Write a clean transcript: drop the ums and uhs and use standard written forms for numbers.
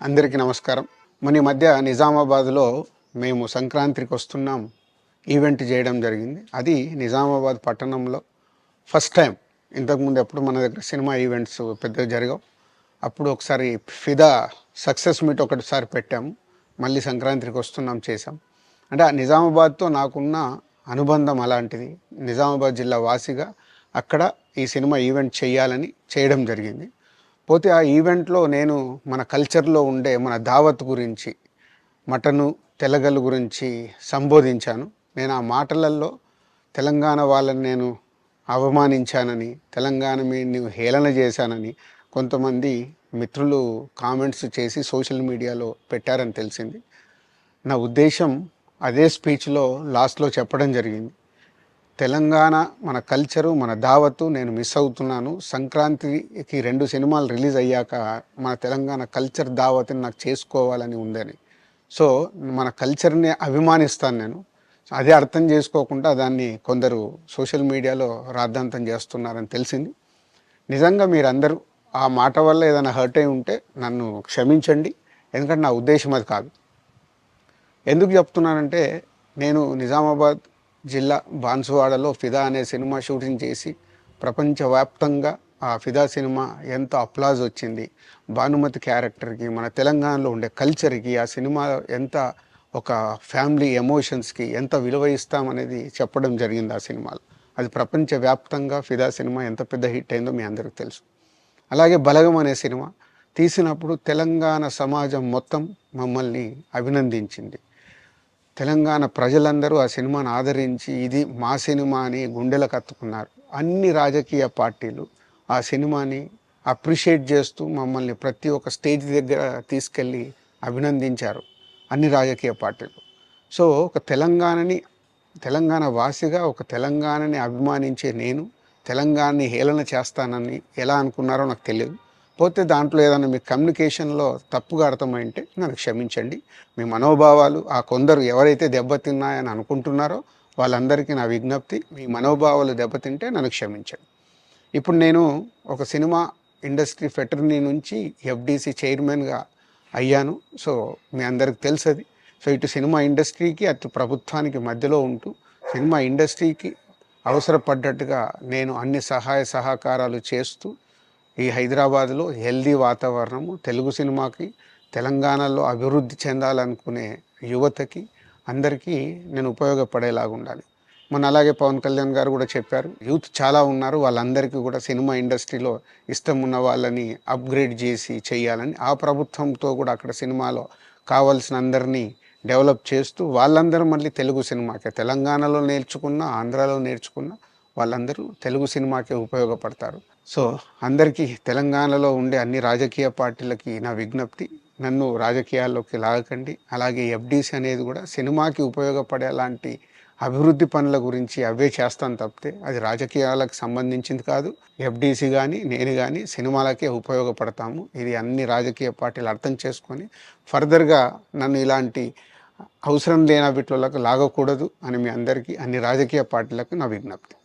అందరికీ నమస్కారం. ఈ మధ్య నిజామాబాద్‌లో మేము సంక్రాంతికి వస్తున్నాం ఈవెంట్ చేయడం జరిగింది. అది నిజామాబాద్ పట్టణంలో ఫస్ట్ టైం. ఇంతకుముందు ఎప్పుడు మన దగ్గర సినిమా ఈవెంట్స్ పెద్దగా జరగవు. అప్పుడు ఒకసారి ఫిదా సక్సెస్ మీట్ ఒకటిసారి పెట్టాము. మళ్ళీ సంక్రాంతికి వస్తున్నాం చేసాం. అంటే ఆ నిజామాబాద్‌తో నాకున్న అనుబంధం అలాంటిది. నిజామాబాద్ జిల్లా వాసిగా అక్కడ ఈ సినిమా ఈవెంట్ చేయాలని చేయడం జరిగింది. పోతే ఆ ఈవెంట్లో నేను మన కల్చర్లో ఉండే మన దావత్ గురించి, మటను, తెలగలు గురించి సంబోధించాను. నేను ఆ మాటలలో తెలంగాణ వాళ్ళని నేను అవమానించానని, తెలంగాణ మీద హేళన చేశానని కొంతమంది మిత్రులు కామెంట్స్ చేసి సోషల్ మీడియాలో పెట్టారని తెలిసింది. నా ఉద్దేశం అదే స్పీచ్లో లాస్ట్లో చెప్పడం జరిగింది. తెలంగాణ మన కల్చరు, మన దావత్తు నేను మిస్ అవుతున్నాను. సంక్రాంతికి 2 సినిమాలు రిలీజ్ అయ్యాక మన తెలంగాణ కల్చర్ దావత్ని నాకు చేసుకోవాలని ఉందని. సో మన కల్చర్ని అభిమానిస్తాను నేను. అదే అర్థం చేసుకోకుండా దాన్ని కొందరు సోషల్ మీడియాలో రాద్ధాంతం చేస్తున్నారని తెలిసింది. నిజంగా మీరందరూ ఆ మాట వల్ల ఏదైనా హర్ట్ అయి ఉంటే నన్ను క్షమించండి. ఎందుకంటే నా ఉద్దేశం అది కాదు. ఎందుకు చెప్తున్నానంటే, నేను నిజామాబాద్ జిల్లా బాన్సువాడలో ఫిదా అనే సినిమా షూటింగ్ చేసి ప్రపంచవ్యాప్తంగా ఆ ఫిదా సినిమా ఎంత అప్లాజ్ వచ్చింది, భానుమతి క్యారెక్టర్కి, మన తెలంగాణలో ఉండే కల్చర్కి, ఆ సినిమా ఎంత ఒక ఫ్యామిలీ ఎమోషన్స్కి ఎంత విలువ ఇస్తామనేది చెప్పడం జరిగింది ఆ సినిమాలో. అది ప్రపంచవ్యాప్తంగా ఫిదా సినిమా ఎంత పెద్ద హిట్ అయిందో మీ అందరికీ తెలుసు. అలాగే బలగం అనే సినిమా తీసినప్పుడు తెలంగాణ సమాజం మొత్తం మమ్మల్ని అభినందించింది. తెలంగాణ ప్రజలందరూ ఆ సినిమాను ఆదరించి ఇది మా సినిమా అని గుండెలకు హత్తుకున్నారు. అన్ని రాజకీయ పార్టీలు ఆ సినిమాని అప్రిషియేట్ చేస్తూ మమ్మల్ని ప్రతి ఒక్క స్టేజ్ దగ్గర తీసుకెళ్ళి అభినందించారు, అన్ని రాజకీయ పార్టీలు. సో ఒక తెలంగాణ వాసిగా ఒక తెలంగాణని అభిమానించే నేను తెలంగాణని హేళన చేస్తానని ఎలా అనుకున్నారో నాకు తెలియదు. పోతే దాంట్లో ఏదైనా మీ కమ్యూనికేషన్లో తప్పుగా అర్థమైంటే నన్ను క్షమించండి. మీ మనోభావాలు ఆ కొందరు ఎవరైతే దెబ్బతిన్నాయని అనుకుంటున్నారో వాళ్ళందరికీ నా విజ్ఞప్తి, మీ మనోభావాలు దెబ్బతింటే నన్ను క్షమించండి. ఇప్పుడు నేను ఒక సినిమా ఇండస్ట్రీ ఫెటర్నీ నుంచి ఎఫ్డీసీ చైర్మన్గా అయ్యాను. సో మీ అందరికి తెలుసది. సో ఇటు సినిమా ఇండస్ట్రీకి అటు ప్రభుత్వానికి మధ్యలో ఉంటూ సినిమా ఇండస్ట్రీకి అవసరపడ్డట్టుగా నేను అన్ని సహాయ సహకారాలు చేస్తూ ఈ హైదరాబాద్లో హెల్దీ వాతావరణము, తెలుగు సినిమాకి, తెలంగాణలో అభివృద్ధి చెందాలనుకునే యువతకి అందరికీ నేను ఉపయోగపడేలాగా ఉండాలి. అలాగే పవన్ కళ్యాణ్ గారు కూడా చెప్పారు, యూత్ చాలా ఉన్నారు, వాళ్ళందరికీ కూడా సినిమా ఇండస్ట్రీలో ఇష్టం ఉన్న వాళ్ళని అప్గ్రేడ్ చేసి చేయాలని. ఆ ప్రభుత్వంతో కూడా అక్కడ సినిమాలో కావాల్సిన అందరినీ డెవలప్ చేస్తూ వాళ్ళందరూ మళ్ళీ తెలుగు సినిమాకే, తెలంగాణలో నేర్చుకున్న, ఆంధ్రాలో నేర్చుకున్న వాళ్ళందరూ తెలుగు సినిమాకే ఉపయోగపడతారు. సో అందరికీ తెలంగాణలో ఉండే అన్ని రాజకీయ పార్టీలకి నా విజ్ఞప్తి, నన్ను రాజకీయాల్లోకి లాగకండి. అలాగే ఎఫ్డీసీ అనేది కూడా సినిమాకి ఉపయోగపడే లాంటి అభివృద్ధి పనుల గురించి అవే చేస్తాను తప్పితే అది రాజకీయాలకు సంబంధించింది కాదు. ఎఫ్డీసీ కానీ నేను కానీ సినిమాలకే ఉపయోగపడతాము. ఇది అన్ని రాజకీయ పార్టీలు అర్థం చేసుకొని ఫర్దర్గా నన్ను ఇలాంటి అవసరం లేని వీటిలోకి లాగకూడదు అని మీ అందరికీ, అన్ని రాజకీయ పార్టీలకు నా విజ్ఞప్తి.